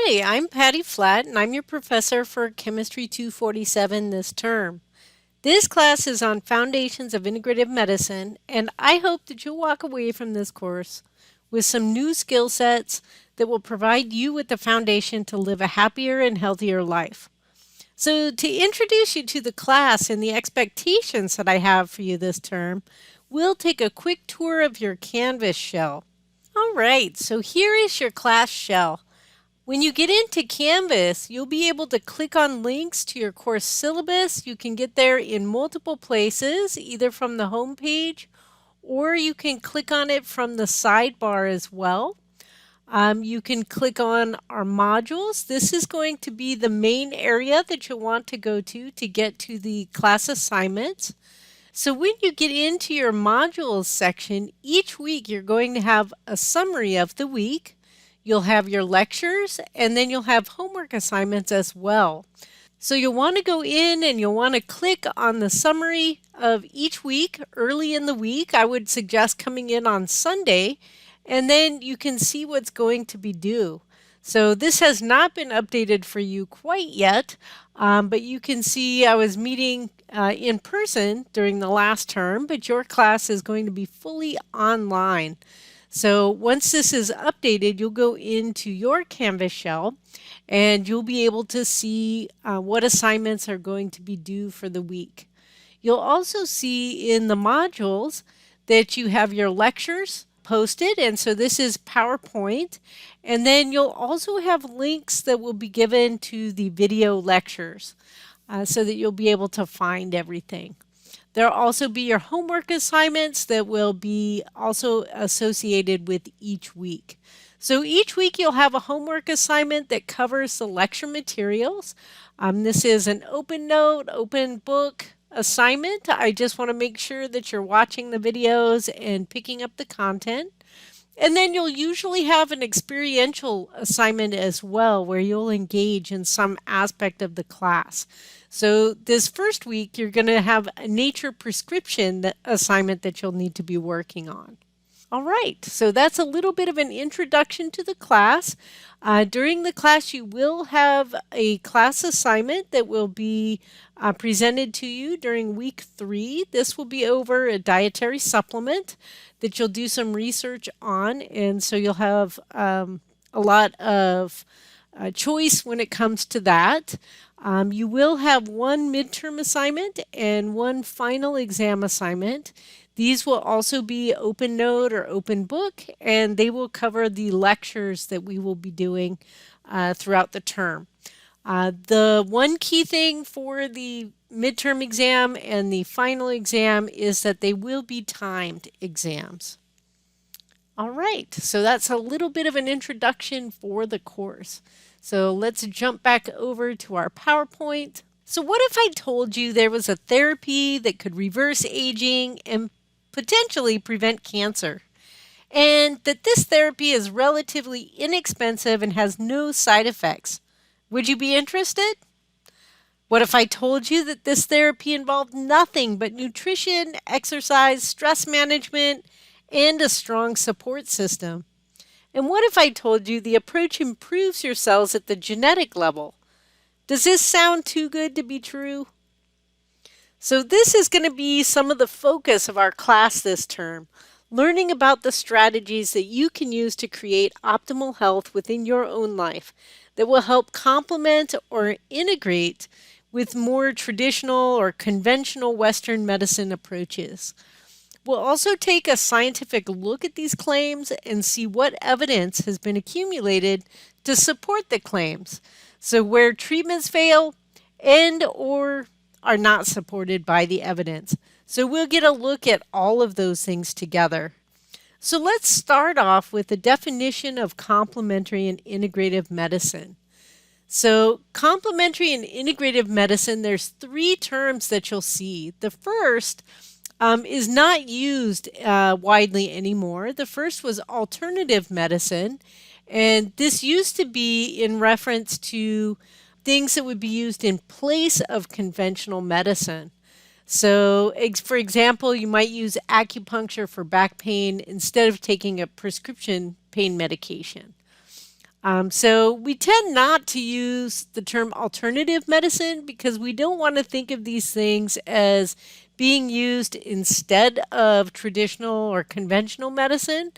Hi, I'm Patty Flatt, and I'm your professor for Chemistry 247 this term. This class is on Foundations of Integrative Medicine, and I hope that you'll walk away from this course with some new skill sets that will provide you with the foundation to live a happier and healthier life. So, to introduce you to the class and the expectations that I have for you this term, we'll take a quick tour of your Canvas shell. All right, so here is your class shell. When you get into Canvas, you'll be able to click on links to your course syllabus. You can get there in multiple places, either from the home page or you can click on it from the sidebar as well. You can click on our modules. This is going to be the main area that you'll want to go to get to the class assignments. So when you get into your modules section, each week you're going to have a summary of the week. You'll have your lectures, and then you'll have homework assignments as well. So you'll want to go in and you'll want to click on the summary of each week early in the week. I would suggest coming in on Sunday, and then you can see what's going to be due. So this has not been updated for you quite yet, but you can see I was meeting in person during the last term, but your class is going to be fully online. So once this is updated, you'll go into your Canvas shell and you'll be able to see what assignments are going to be due for the week. You'll also see in the modules that you have your lectures posted, and so this is PowerPoint, and then you'll also have links that will be given to the video lectures so that you'll be able to find everything. There'll also be your homework assignments that will be also associated with each week. So each week you'll have a homework assignment that covers the lecture materials. This is an open note, open book assignment. I just want to make sure that you're watching the videos and picking up the content. And then you'll usually have an experiential assignment as well, where you'll engage in some aspect of the class. So this first week, you're going to have a nature prescription assignment that you'll need to be working on. All right, so that's a little bit of an introduction to the class. During the class, you will have a class assignment that will be presented to you during week 3. This will be over a dietary supplement that you'll do some research on, and so you'll have a lot of choice when it comes to that. You will have one midterm assignment and one final exam assignment. These will also be open note or open book, and they will cover the lectures that we will be doing throughout the term. The one key thing for the midterm exam and the final exam is that they will be timed exams. All right, so that's a little bit of an introduction for the course. So let's jump back over to our PowerPoint. So what if I told you there was a therapy that could reverse aging and potentially prevent cancer, and that this therapy is relatively inexpensive and has no side effects? Would you be interested? What if I told you that this therapy involved nothing but nutrition, exercise, stress management, and a strong support system? And what if I told you the approach improves your cells at the genetic level? Does this sound too good to be true? So this is going to be some of the focus of our class this term, learning about the strategies that you can use to create optimal health within your own life that will help complement or integrate with more traditional or conventional Western medicine approaches. We'll also take a scientific look at these claims and see what evidence has been accumulated to support the claims. So where treatments fail and or are not supported by the evidence. So we'll get a look at all of those things together. So let's start off with the definition of complementary and integrative medicine. So complementary and integrative medicine, there's 3 terms that you'll see. The first is not used widely anymore. The first was alternative medicine, and this used to be in reference to things that would be used in place of conventional medicine. So, for example, you might use acupuncture for back pain instead of taking a prescription pain medication. So we tend not to use the term alternative medicine because we don't want to think of these things as being used instead of traditional or conventional medicine.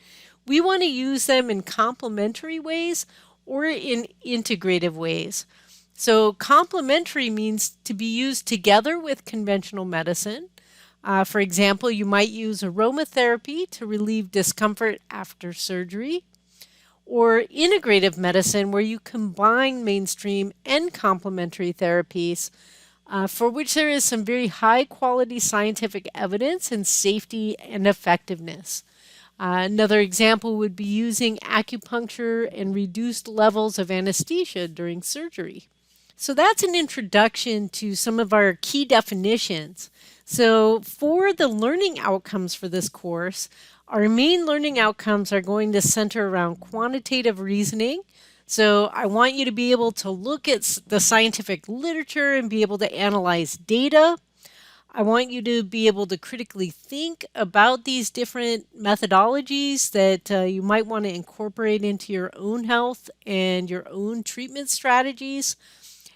We want to use them in complementary ways or in integrative ways. So complementary means to be used together with conventional medicine. For example, you might use aromatherapy to relieve discomfort after surgery, or integrative medicine, where you combine mainstream and complementary therapies, for which there is some very high quality scientific evidence and safety and effectiveness. Another example would be using acupuncture and reduced levels of anesthesia during surgery. So that's an introduction to some of our key definitions. So for the learning outcomes for this course, our main learning outcomes are going to center around quantitative reasoning. So I want you to be able to look at the scientific literature and be able to analyze data. I want you to be able to critically think about these different methodologies that you might want to incorporate into your own health and your own treatment strategies.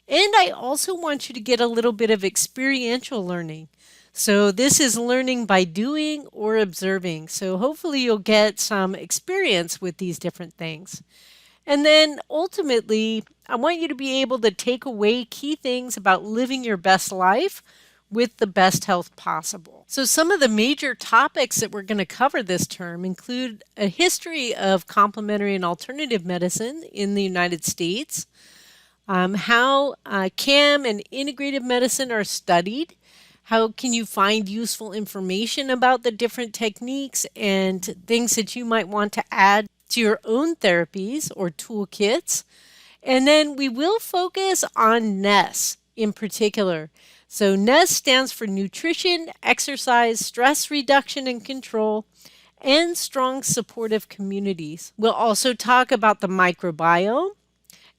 And I also want you to get a little bit of experiential learning. So this is learning by doing or observing. So hopefully you'll get some experience with these different things. And then ultimately, I want you to be able to take away key things about living your best life with the best health possible. So some of the major topics that we're going to cover this term include a history of complementary and alternative medicine in the United States, how CAM and integrative medicine are studied, how can you find useful information about the different techniques and things that you might want to add to your own therapies or toolkits. And then we will focus on NES in particular. So NES stands for nutrition, exercise, stress reduction and control, and strong supportive communities. We'll also talk about the microbiome,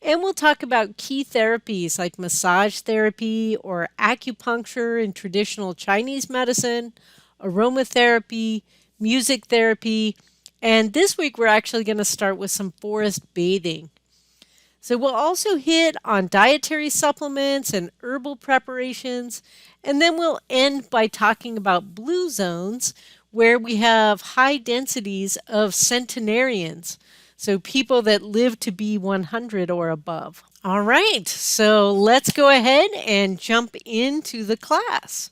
and we'll talk about key therapies like massage therapy or acupuncture in traditional Chinese medicine, aromatherapy, music therapy, and this week we're actually going to start with some forest bathing. So we'll also hit on dietary supplements and herbal preparations, and then we'll end by talking about blue zones where we have high densities of centenarians, so people that live to be 100 or above. All right, so let's go ahead and jump into the class.